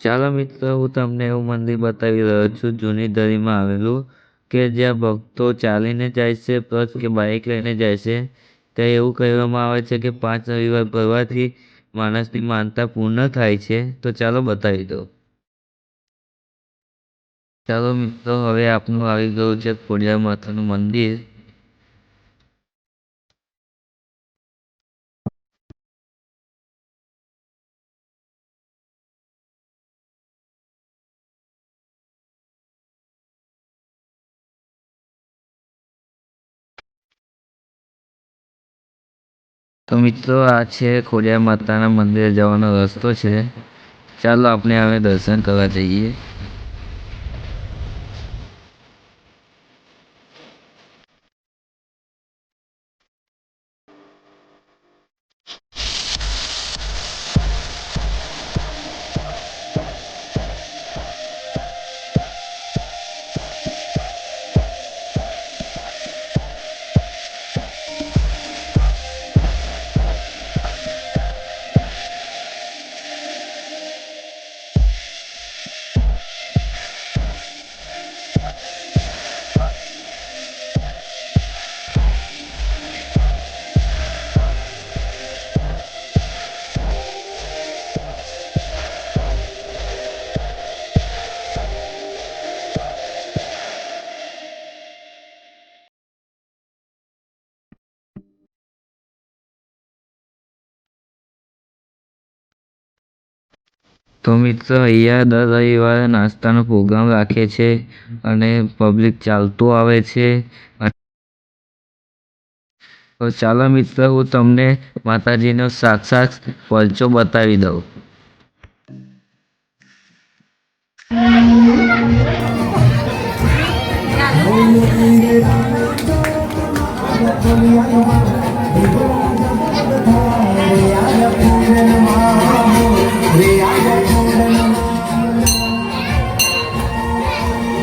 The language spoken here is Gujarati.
ચાલો મિત્રો, હું તમને એવું મંદિર બતાવી રહ્યો છું જૂની દરીમાં આવેલું, કે જ્યાં ભક્તો ચાલીને જાય છે પ્લસ કે બાઇક લઈને જાય છે. ત્યાં એવું કહેવામાં આવે છે કે 5 રવિવાર ભરવાથી માણસની માનતા પૂર્ણ થાય છે. તો ચાલો બતાવી દો. ચાલો મિત્રો, હવે આપનું આવી ગયું છે ખોડિયાર માતાનું મંદિર. તો મિત્રો, આ છે ખોડિયાર માતાના મંદિરે જવાનો રસ્તો છે. ચાલો આપણે હવે દર્શન કરવા જઈએ. તો મિત્રો, અહીંયા દર રવિવારે નાસ્તાનો પ્રોગ્રામ રાખે છે અને પબ્લિક ચાલતું આવે છે. તો ચાલો મિત્રો, હું તમને માતાજીનો સાક્ષાત પરચો બતાવી દઉં.